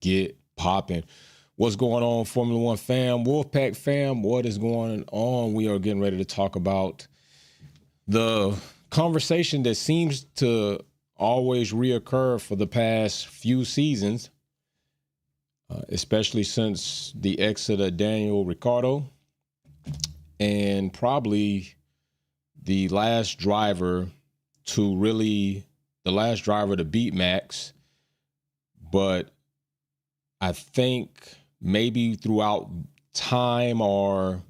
get popping. What's going on, Formula One fam, Wolfpack fam? What is going on? We are getting ready to talk about the conversation that seems to always reoccur for the past few seasons, especially since the exit of Daniel Ricciardo, and probably the last driver to beat Max. But I think maybe throughout time or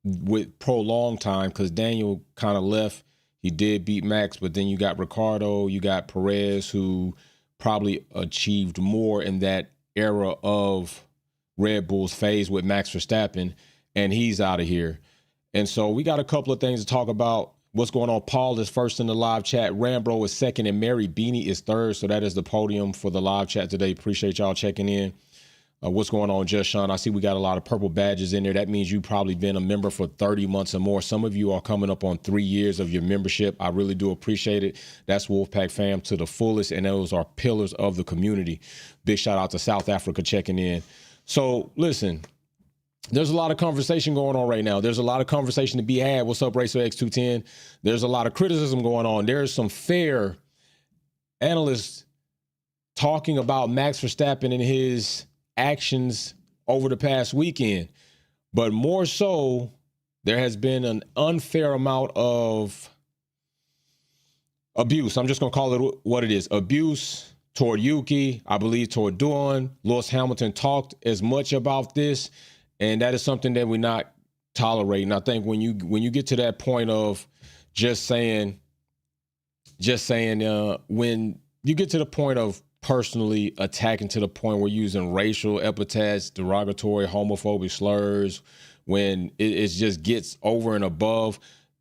with prolonged time, because Daniel kind of left, he did beat Max, but then you got Ricciardo, you got Perez, who probably achieved more in that era of Red Bull's phase with Max Verstappen, and he's out of here. And so we got a couple of things to talk about. What's going on? Paul is first in the live chat. Rambro is second, and Mary Beanie is third. So that is the podium for the live chat today. Appreciate y'all checking in. What's going on, Just Sean? I see we got a lot of purple badges in there. That means you've probably been a member for 30 months or more. Some of you are coming up on 3 years of your membership. I really do appreciate it. That's Wolfpack fam to the fullest, and those are pillars of the community. Big shout out to South Africa checking in. So listen, there's a lot of conversation going on right now. There's a lot of conversation to be had. What's up, Racer X210? There's a lot of criticism going on. There's some fair analysts talking about Max Verstappen and his actions over the past weekend. But more so, there has been an unfair amount of abuse. I'm just going to call it what it is. Abuse toward Yuki, I believe toward Duan. Lewis Hamilton talked as much about this, and that is something that we're not tolerating. I think when you get to that point of when you get to the point of personally attacking to the point where using racial epithets, derogatory, homophobic slurs, when it just gets over and above,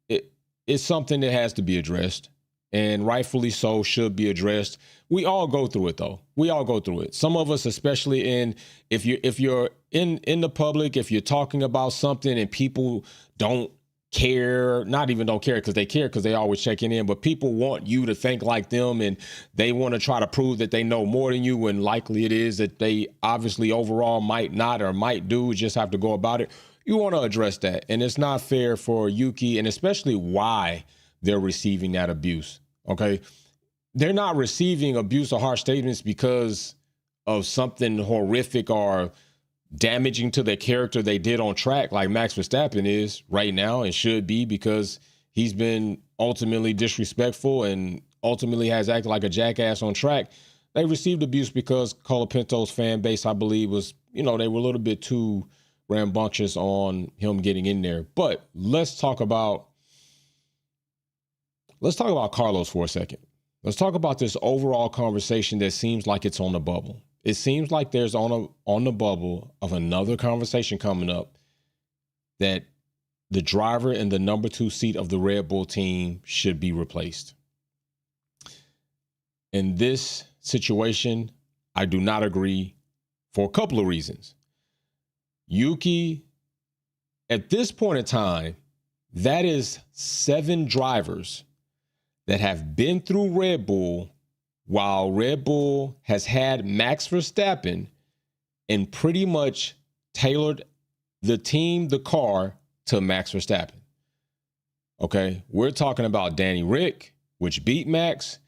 it's something that has to be addressed, and rightfully so should be addressed. We all go through it, though. We all go through it. Some of us, especially if you're in the public, if you're talking about something and people don't care, not even don't care because they always checking in, but people want you to think like them, and they want to try to prove that they know more than you, when likely it is that they obviously overall might not or might do, just have to go about it. You want to address that, and it's not fair for Yuki, and especially why they're receiving that abuse, okay? They're not receiving abuse or harsh statements because of something horrific or damaging to their character they did on track, like Max Verstappen is right now and should be, because he's been ultimately disrespectful and ultimately has acted like a jackass on track. They received abuse because Colapinto's fan base, I believe, was, they were a little bit too rambunctious on him getting in there. But let's talk about Carlos for a second. Let's talk about this overall conversation that seems like it's on the bubble. It seems like there's on the bubble of another conversation coming up that the driver in the number 2 seat of the Red Bull team should be replaced. In this situation, I do not agree for a couple of reasons. Yuki, at this point in time, that is 7 drivers that have been through Red Bull, while Red Bull has had Max Verstappen and pretty much tailored the team, the car, to Max Verstappen. Okay, we're talking about Danny Rick, which beat Max.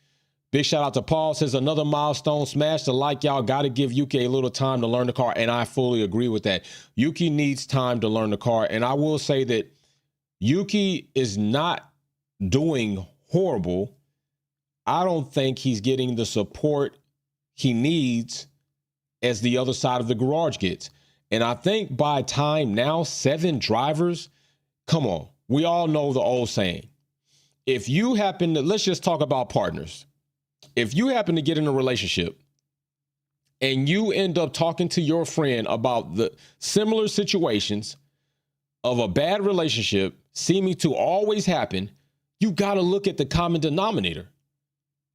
Big shout out to Paul, says another milestone. Smash the like, y'all. Got to give Yuki a little time to learn the car, and I fully agree with that. Yuki needs time to learn the car, and I will say that Yuki is not doing horrible. I don't think he's getting the support he needs as the other side of the garage gets. And I think by time now, 7 drivers, come on, we all know the old saying. If you happen to, let's just talk about partners. If you happen to get in a relationship and you end up talking to your friend about the similar situations of a bad relationship seeming to always happen, you got to look at the common denominator.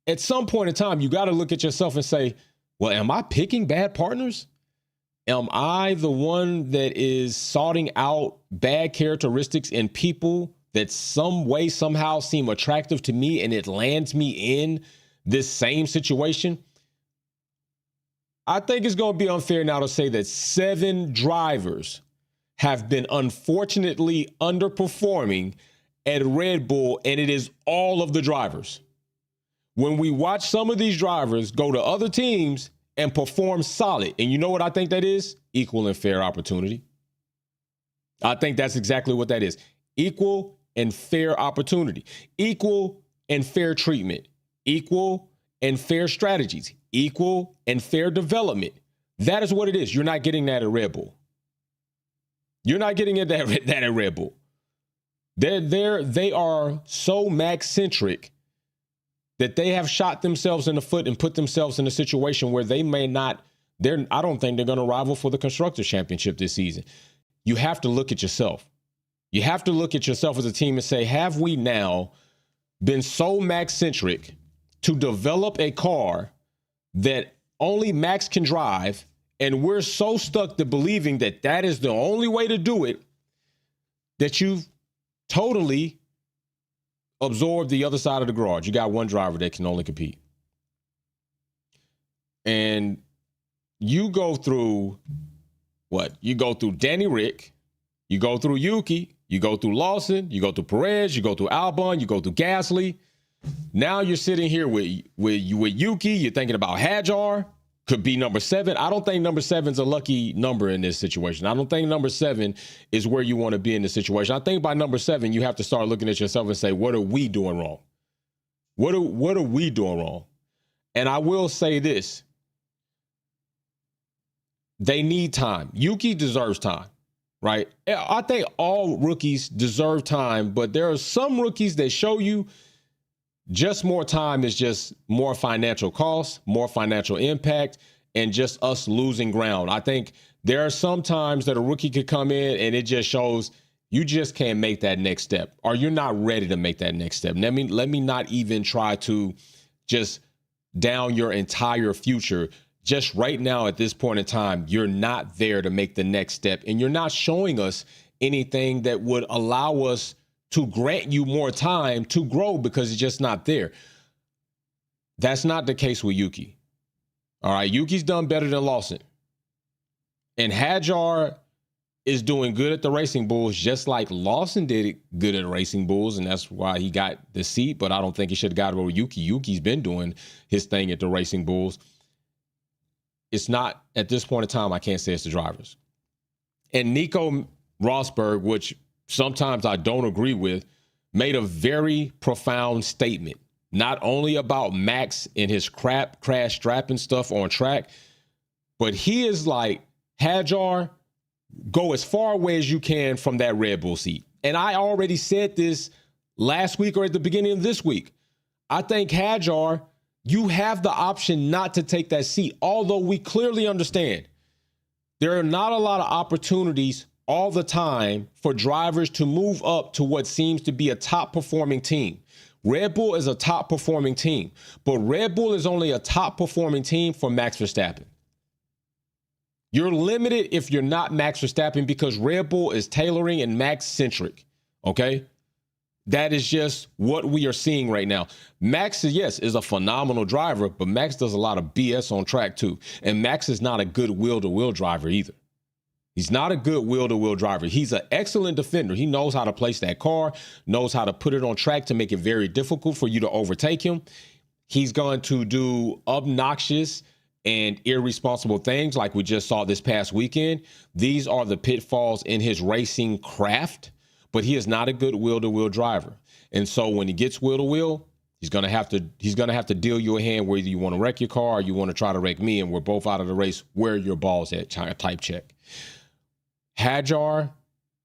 At some point in time, you got to look at yourself and say, well, am I picking bad partners? Am I the one that is sorting out bad characteristics in people that some way, somehow seem attractive to me, and it lands me in this same situation? I think it's going to be unfair now to say that 7 drivers have been unfortunately underperforming at Red Bull, and it is all of the drivers. When we watch some of these drivers go to other teams and perform solid, and you know what I think that is? Equal and fair opportunity. I think that's exactly what that is. Equal and fair opportunity. Equal and fair treatment. Equal and fair strategies. Equal and fair development. That is what it is. You're not getting that at Red Bull. You're not getting that at Red Bull. They are so Max-centric that they have shot themselves in the foot and put themselves in a situation where they may not, I don't think they're going to rival for the Constructor Championship this season. You have to look at yourself. You have to look at yourself as a team and say, have we now been so Max-centric to develop a car that only Max can drive, and we're so stuck to believing that that is the only way to do it that you've totally absorbed the other side of the garage. You got one driver that can only compete. And you go through what? You go through Danny Rick, you go through Yuki, you go through Lawson, you go through Perez, you go through Albon, you go through Gasly. Now you're sitting here with Yuki, you're thinking about Hajar, could be number 7. I don't think number 7's a lucky number in this situation. I don't think number 7 is where you want to be in this situation. I think by number 7, you have to start looking at yourself and say, what are we doing wrong? What are we doing wrong? And I will say this. They need time. Yuki deserves time, right? I think all rookies deserve time, but there are some rookies that show you just more time is just more financial cost, more financial impact, and just us losing ground. I think there are some times that a rookie could come in and it just shows you just can't make that next step, or you're not ready to make that next step. Let me not even try to just down your entire future. Just right now at this point in time, you're not there to make the next step, and you're not showing us anything that would allow us to grant you more time to grow because it's just not there. That's not the case with Yuki. All right, Yuki's done better than Lawson. And Hajar is doing good at the Racing Bulls, just like Lawson did good at Racing Bulls, and that's why he got the seat, but I don't think he should have got it over Yuki. Yuki's been doing his thing at the Racing Bulls. It's not, at this point in time, I can't say it's the drivers. And Nico Rosberg, which sometimes I don't agree with, made a very profound statement, not only about Max and his crash strapping stuff on track, but he is like, Hajar, go as far away as you can from that Red Bull seat. And I already said this last week or at the beginning of this week. I think Hajar, you have the option not to take that seat, although we clearly understand there are not a lot of opportunities all the time for drivers to move up to what seems to be a top performing team. Red Bull is a top performing team, but Red Bull is only a top performing team for Max Verstappen. You're limited if you're not Max Verstappen because Red Bull is tailoring and Max-centric, okay? That is just what we are seeing right now. Max, yes, is a phenomenal driver, but Max does a lot of BS on track too. And Max is not a good wheel-to-wheel driver either. He's not a good wheel-to-wheel driver. He's an excellent defender. He knows how to place that car, knows how to put it on track to make it very difficult for you to overtake him. He's going to do obnoxious and irresponsible things like we just saw this past weekend. These are the pitfalls in his racing craft, but he is not a good wheel-to-wheel driver. And so when he gets wheel-to-wheel, he's going to have to deal you a hand whether you want to wreck your car or you want to try to wreck me, and we're both out of the race. Where are your balls at? Type check. Hajar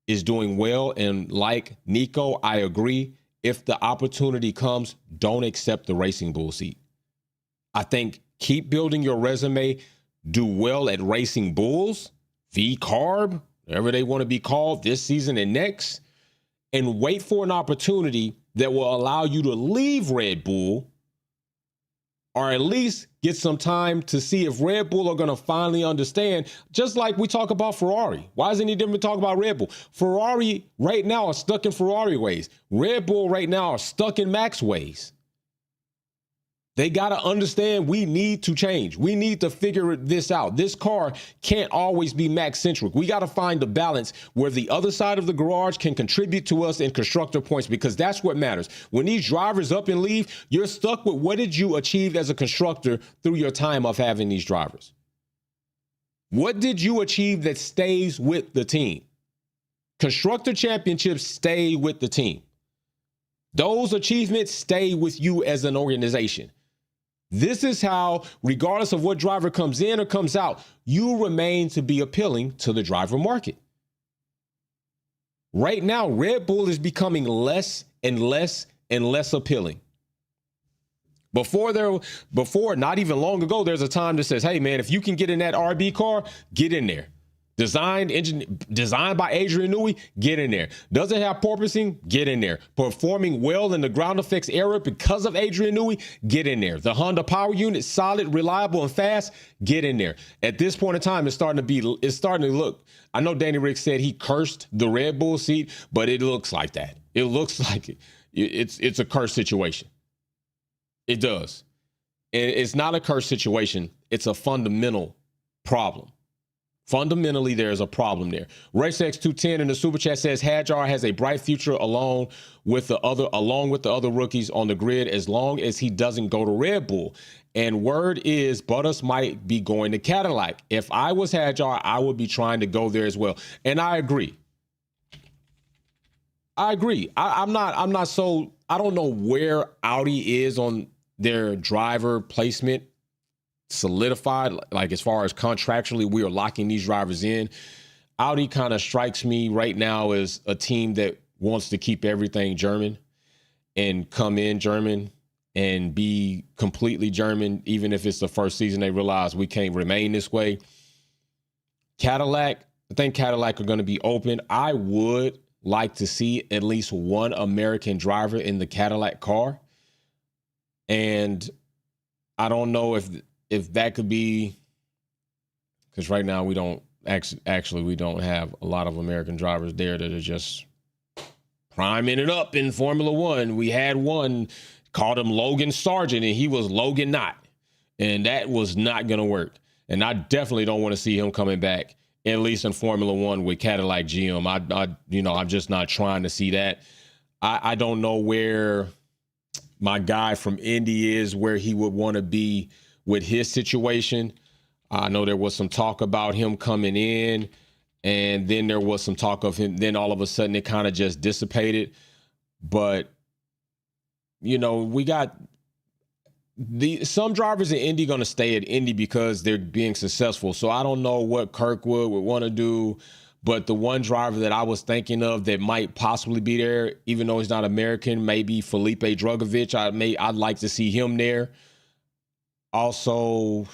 is doing well, and like Nico, I agree. If the opportunity comes, don't accept the Racing Bull seat. I think keep building your resume, do well at Racing Bulls, V-Carb, whatever they want to be called this season and next, and wait for an opportunity that will allow you to leave Red Bull, or at least get some time to see if Red Bull are going to finally understand, just like we talk about Ferrari. Why isn't it different to talk about Red Bull? Ferrari right now are stuck in Ferrari ways. Red Bull right now are stuck in Max ways. They got to understand we need to change. We need to figure this out. This car can't always be Max-centric. We got to find the balance where the other side of the garage can contribute to us in constructor points, because that's what matters. When these drivers up and leave, you're stuck with what did you achieve as a constructor through your time of having these drivers? What did you achieve that stays with the team? Constructor championships stay with the team. Those achievements stay with you as an organization. This is how, regardless of what driver comes in or comes out, you remain to be appealing to the driver market. Right now, Red Bull is becoming less and less and less appealing. Before, not even long ago, there's a time that says, hey, man, if you can get in that RB car, get in there. Designed by Adrian Newey, get in there. Doesn't have porpoising, get in there. Performing well in the ground effects era because of Adrian Newey, get in there. The Honda power unit, solid, reliable, and fast, get in there. At this point in time, it's starting to look. I know Danny Rick said he cursed the Red Bull seat, but it looks like that. It looks like it's a cursed situation. It does. And it's not a cursed situation. It's a fundamental problem. Fundamentally, there's a problem there. RaceX210 in the super chat says Hadjar has a bright future along with the other rookies on the grid, as long as he doesn't go to Red Bull. And word is Bottas might be going to Cadillac. If I was Hadjar, I would be trying to go there as well. And I agree. I don't know where Audi is on their driver placement solidified, like as far as contractually we are locking these drivers in. Audi kind of strikes me right now as a team that wants to keep everything German and come in German and be completely German, even if it's the first season they realize we can't remain this way. Cadillac, I think Cadillac are going to be open. I would like to see at least one American driver in the Cadillac car. And I don't know if that could be, because right now we don't we don't have a lot of American drivers there that are just priming it up in Formula One. We had one, called him Logan Sargent, and he was Logan Knott, and that was not going to work. And I definitely don't want to see him coming back, at least in Formula One with Cadillac GM. I'm just not trying to see that. I don't know where my guy from Indy is, where he would want to be with his situation. I know there was some talk about him coming in, and then there was some talk of him. Then all of a sudden it kind of just dissipated. But, we got some drivers in Indy going to stay at Indy because they're being successful. So I don't know what Kirkwood would want to do. But the one driver that I was thinking of that might possibly be there, even though he's not American, maybe Felipe Drugovich. I'd like to see him there. Also,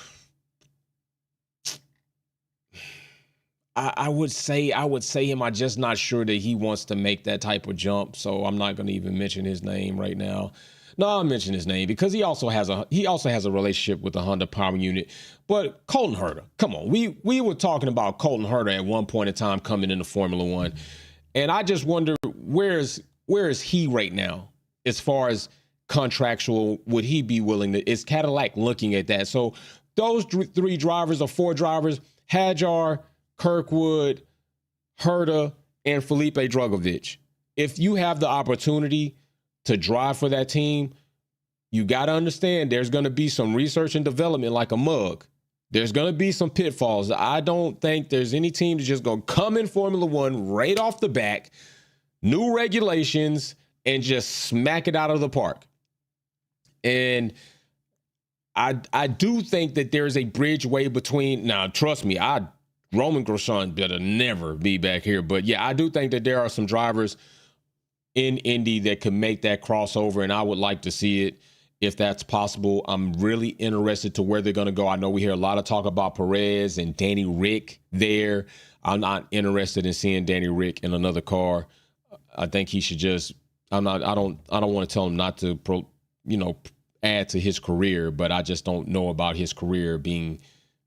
I would say him. I'm just not sure that he wants to make that type of jump. So I'm not going to even mention his name right now. No, I'll mention his name because he also has a relationship with the Honda Power Unit. But Colton Herta, come on, we were talking about Colton Herta at one point in time coming into Formula One, and I just wonder where is he right now as far as contractual? Would he be willing to? Is Cadillac looking at that? So those three drivers or four drivers: Hadjar, Kirkwood, Herta, and Felipe Drugovich. If you have the opportunity to drive for that team, you got to understand there's going to be some research and development like a mug. There's going to be some pitfalls. I don't think there's any team that's just going to come in Formula One right off the back, new regulations, and just smack it out of the park. And I do think that there's a bridgeway between, now trust me, Roman Grosjean better never be back here. But yeah, I do think that there are some drivers in Indy that could make that crossover, and I would like to see it if that's possible. I'm really interested to where they're going to go. I know we hear a lot of talk about Perez and Danny Rick there. I'm not interested in seeing Danny Rick in another car. I think he should just, I don't want to tell him not to add to his career, but I just don't know about his career being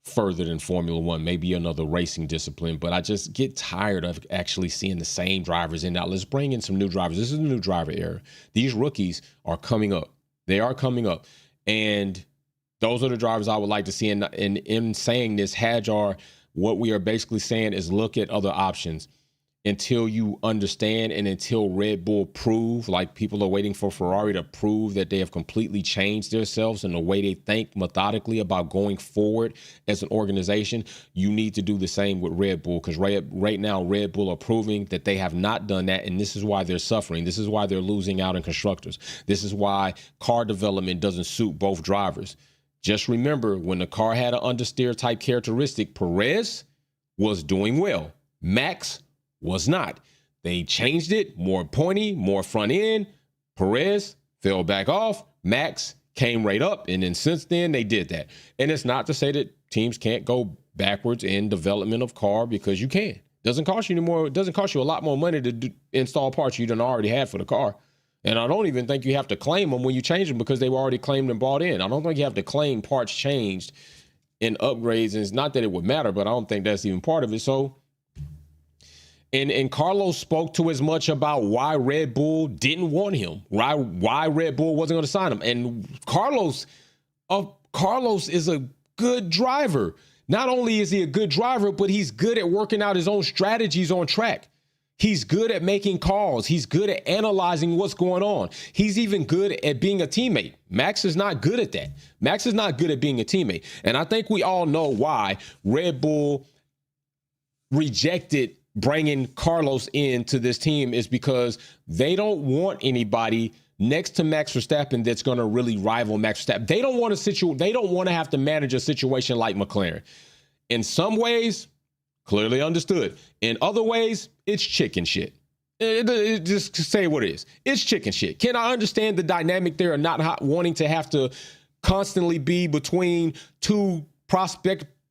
further than Formula One, maybe another racing discipline. But I just get tired of actually seeing the same drivers in. Now let's bring in some new drivers. This is a new driver era. These rookies are coming up. They are coming up. And those are the drivers I would like to see. And in saying this, Hadjar, what we are basically saying is look at other options until you understand and until Red Bull prove, like people are waiting for Ferrari to prove that they have completely changed themselves and the way they think methodically about going forward as an organization. You need to do the same with Red Bull, because right now Red Bull are proving that they have not done that, and this is why they're suffering. This is why they're losing out in constructors. This is why car development doesn't suit both drivers. Just remember, when the car had an understeer type characteristic, Perez was doing well. Max was not. They changed it, more pointy, more front end. Perez fell back off. Max came right up. And then since then, they did that. And it's not to say that teams can't go backwards in development of car, because you can. It doesn't cost you anymore. It doesn't cost you a lot more money to install parts you done already had for the car. And I don't even think you have to claim them when you change them, because they were already claimed and bought in. I don't think you have to claim parts changed in upgrades. And it's not that it would matter, but I don't think that's even part of it. So, and Carlos spoke to as much about why Red Bull didn't want him, why Red Bull wasn't going to sign him. And Carlos is a good driver. Not only is he a good driver, but he's good at working out his own strategies on track. He's good at making calls. He's good at analyzing what's going on. He's even good at being a teammate. Max is not good at that. Max is not good at being a teammate. And I think we all know why Red Bull rejected bringing Carlos into this team, is because they don't want anybody next to Max Verstappen that's going to really rival Max Verstappen. They don't want to have to manage a situation like McLaren. In some ways, clearly understood. In other ways, it's chicken shit. Just say what it is. It's chicken shit. Can I understand the dynamic there, and not wanting to have to constantly be between two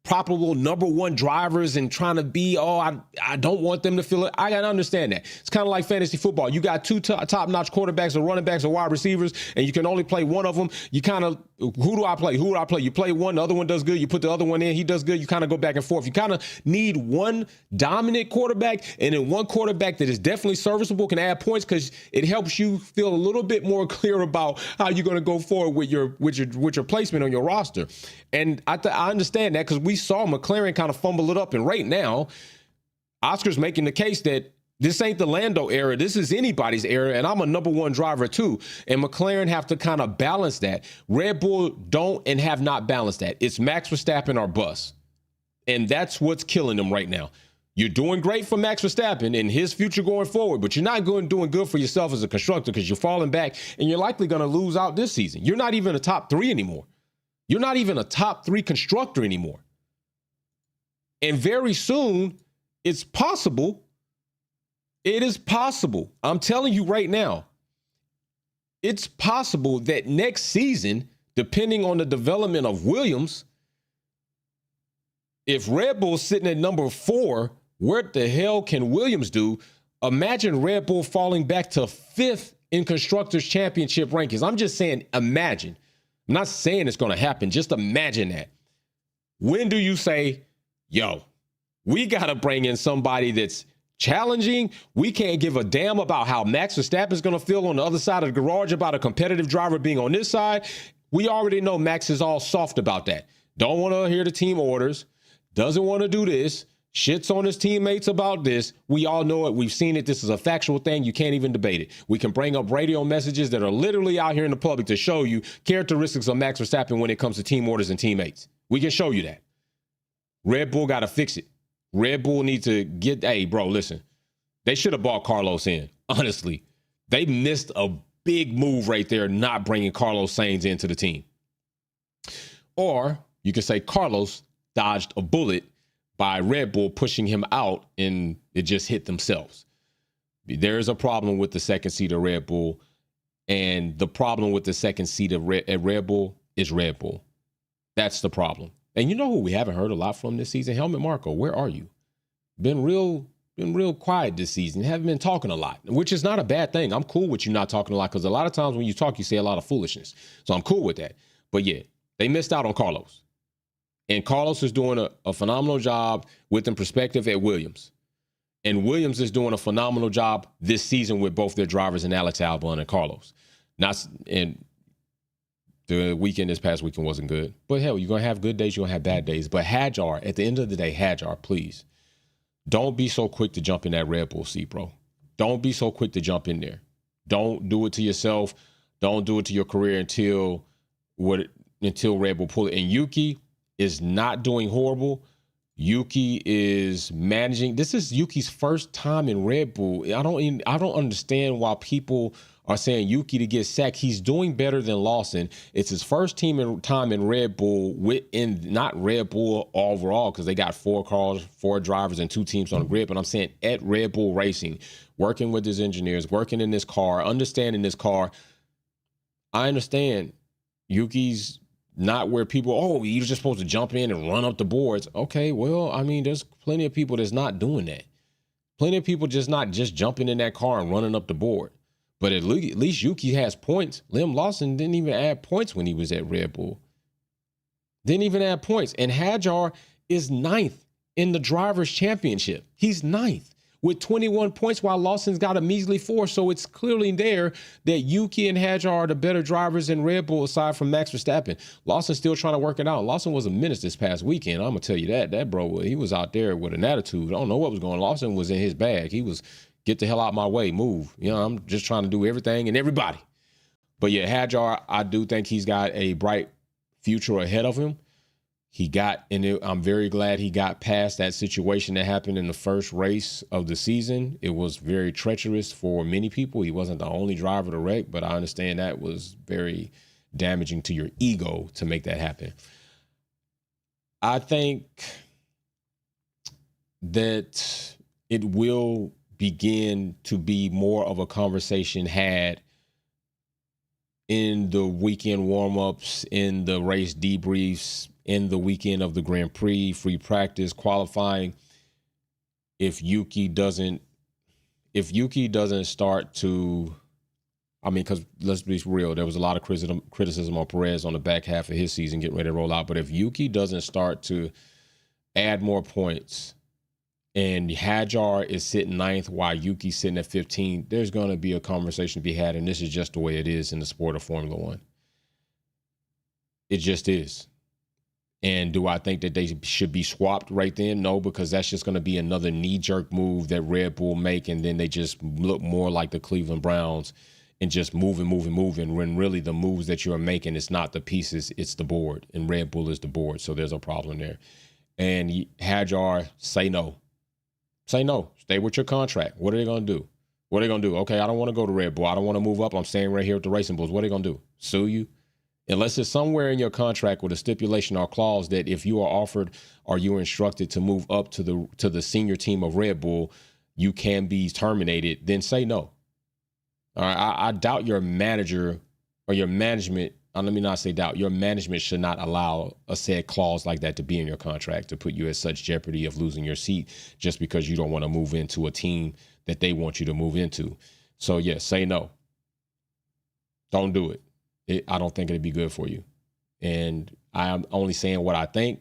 probable number one drivers and trying to be, I don't want them to feel it. I got to understand that. It's kind of like fantasy football. You got two top-notch quarterbacks or running backs or wide receivers, and you can only play one of them. You kind of, who do I play? You play one, the other one does good. You put the other one in, he does good. You kind of go back and forth. You kind of need one dominant quarterback, and then one quarterback that is definitely serviceable, can add points, because it helps you feel a little bit more clear about how you're going to go forward with your placement on your roster. And I understand that, because we saw McLaren kind of fumble it up. And right now, Oscar's making the case that this ain't the Lando era. This is anybody's era, and I'm a number one driver too. And McLaren have to kind of balance that. Red Bull don't and have not balanced that. It's Max Verstappen or bust. And that's what's killing them right now. You're doing great for Max Verstappen and his future going forward, but you're not doing good for yourself as a constructor, because you're falling back, and you're likely going to lose out this season. You're not even a top three anymore. You're not even a top three constructor anymore. And very soon, it's possible. It is possible. I'm telling you right now, it's possible that next season, depending on the development of Williams, if Red Bull's sitting at number 4, what the hell can Williams do? Imagine Red Bull falling back to 5th in Constructors' Championship rankings. I'm just saying, imagine. I'm not saying it's going to happen. Just imagine that. When do you say, yo, we got to bring in somebody that's challenging? We can't give a damn about how Max Verstappen is going to feel on the other side of the garage about a competitive driver being on this side. We already know Max is all soft about that. Don't want to hear the team orders. Doesn't want to do this. Shits on his teammates about this. We all know it. We've seen it. This is a factual thing. You can't even debate it. We can bring up radio messages that are literally out here in the public to show you characteristics of Max Verstappen when it comes to team orders and teammates. We can show you that. Red Bull got to fix it. Red Bull needs to get, hey, bro, listen. They should have bought Carlos in. Honestly, they missed a big move right there, not bringing Carlos Sainz into the team. Or you can say Carlos dodged a bullet by Red Bull pushing him out, and it just hit themselves. There's a problem with the second seat of Red Bull, and the problem with the second seat of Red Bull is Red Bull. That's the problem. And you know who we haven't heard a lot from this season? Helmut Marko. Where are you? Been real quiet this season. Haven't been talking a lot, which is not a bad thing. I'm cool with you not talking a lot, because a lot of times when you talk, you say a lot of foolishness. So I'm cool with that. But yeah, they missed out on Carlos. And Carlos is doing a phenomenal job with in perspective at Williams. And Williams is doing a phenomenal job this season with both their drivers, and Alex Albon and Carlos. And The weekend this past weekend wasn't good. But hell, you're going to have good days, you're going to have bad days. But Hadjar, at the end of the day, Hadjar, please, don't be so quick to jump in that Red Bull seat, bro. Don't be so quick to jump in there. Don't do it to yourself. Don't do it to your career until Red Bull pull it. And Yuki is not doing horrible. Yuki is managing. This is Yuki's first time in Red Bull. I don't understand why people are saying Yuki to get sacked. He's doing better than Lawson. It's his first time in Red Bull, not Red Bull overall, because they got 4 cars, 4 drivers, and 2 teams on the grid. But I'm saying at Red Bull Racing, working with his engineers, working in this car, understanding this car. I understand Yuki's not where people, you're just supposed to jump in and run up the boards. Okay, well, I mean, there's plenty of people that's not doing that. Plenty of people not just jumping in that car and running up the board. But at least Yuki has points. Liam Lawson didn't even add points when he was at Red Bull. Didn't even add points. And Hajar is 9th in the Drivers' Championship. He's 9th with 21 points while Lawson's got a measly 4. So it's clearly there that Yuki and Hajar are the better drivers in Red Bull aside from Max Verstappen. Lawson's still trying to work it out. Lawson was a menace this past weekend. I'm going to tell you that. That bro, he was out there with an attitude. I don't know what was going on. Lawson was in his bag. He was, get the hell out my way, move. I'm just trying to do everything and everybody. But yeah, Hajar, I do think he's got a bright future ahead of him. I'm very glad he got past that situation that happened in the first race of the season. It was very treacherous for many people. He wasn't the only driver to wreck, but I understand that was very damaging to your ego to make that happen. I think that it will begin to be more of a conversation had in the weekend warm-ups, in the race debriefs, in the weekend of the Grand Prix, free practice, qualifying. If Yuki doesn't start to, because let's be real, there was a lot of criticism on Perez on the back half of his season getting ready to roll out. But if Yuki doesn't start to add more points and Hajar is sitting 9th while Yuki's sitting at 15, there's going to be a conversation to be had. And this is just the way it is in the sport of Formula One. It just is. And do I think that they should be swapped right then? No, because that's just going to be another knee-jerk move that Red Bull make, and then they just look more like the Cleveland Browns and just moving, when really the moves that you're making, it's not the pieces, it's the board, and Red Bull is the board, so there's a problem there. And Hajar, say no. Say no. Stay with your contract. What are they going to do? Okay, I don't want to go to Red Bull. I don't want to move up. I'm staying right here with the Racing Bulls. What are they going to do? Sue you? Unless it's somewhere in your contract with a stipulation or clause that if you are offered or you are instructed to move up to the senior team of Red Bull, you can be terminated, then say no. All right, I doubt your manager or your management, let me not say doubt, your management should not allow a said clause like that to be in your contract to put you at such jeopardy of losing your seat just because you don't want to move into a team that they want you to move into. So, yeah, say no. Don't do it. I don't think it'd be good for you. And I'm only saying what I think,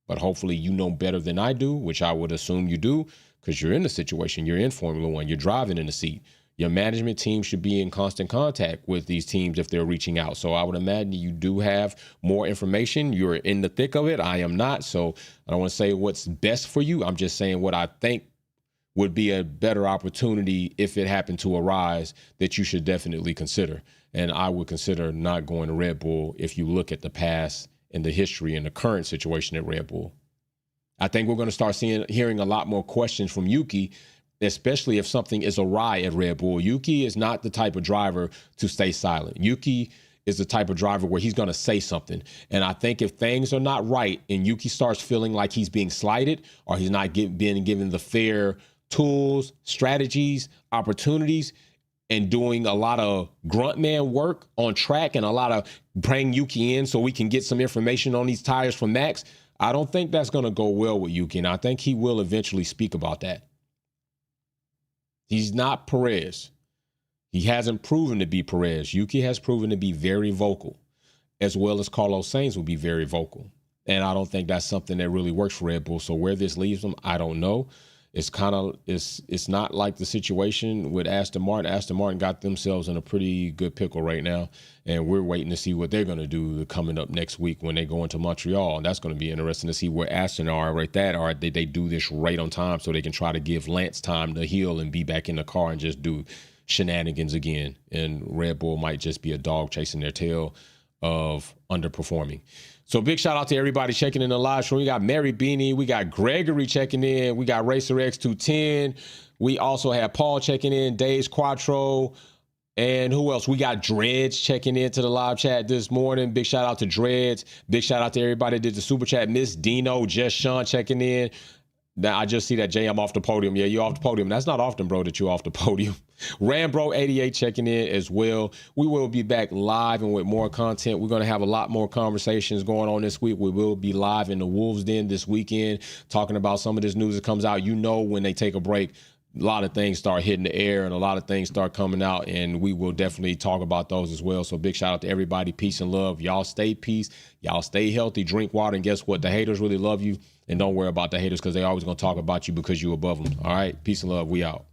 but hopefully you know better than I do, which I would assume you do, because you're in the situation. You're in Formula One. You're driving in the seat. Your management team should be in constant contact with these teams if they're reaching out. So I would imagine you do have more information. You're in the thick of it. I am not. So I don't want to say what's best for you. I'm just saying what I think would be a better opportunity if it happened to arise that you should definitely consider. And I would consider not going to Red Bull if you look at the past and the history and the current situation at Red Bull. I think we're going to start hearing a lot more questions from Yuki, especially if something is awry at Red Bull. Yuki is not the type of driver to stay silent. Yuki is the type of driver where he's going to say something. And I think if things are not right and Yuki starts feeling like he's being slighted or he's not being given the fair tools, strategies, opportunities, and doing a lot of grunt man work on track and a lot of bring Yuki in so we can get some information on these tires from Max, I don't think that's going to go well with Yuki. And I think he will eventually speak about that. He's not Perez. He hasn't proven to be Perez. Yuki has proven to be very vocal, as well as Carlos Sainz will be very vocal. And I don't think that's something that really works for Red Bull. So where this leaves them, I don't know. It's not like the situation with Aston Martin. Aston Martin got themselves in a pretty good pickle right now, and we're waiting to see what they're going to do coming up next week when they go into Montreal. And that's going to be interesting to see where Aston are right there. Or they do this right on time so they can try to give Lance time to heal and be back in the car and just do shenanigans again. And Red Bull might just be a dog chasing their tail of underperforming. So big shout out to everybody checking in the live stream. We got Mary Beanie. We got Gregory checking in. We got Racer X210. We also have Paul checking in, Days Quattro. And who else? We got Dreads checking into the live chat this morning. Big shout out to Dreads. Big shout out to everybody that did the super chat. Miss Dino, Just Sean checking in. Now, I just see that, Jay, I'm off the podium. Yeah, you're off the podium. That's not often, bro, that you're off the podium. Rambro88 checking in as well. We will be back live and with more content. We're going to have a lot more conversations going on this week. We will be live in the Wolves Den this weekend talking about some of this news that comes out. You know, when they take a break, a lot of things start hitting the air and a lot of things start coming out, and we will definitely talk about those as well. So big shout out to everybody. Peace and love. Y'all stay peace. Y'all stay healthy. Drink water. And guess what? The haters really love you. And don't worry about the haters because they always going to talk about you because you above them. All right? Peace and love. We out.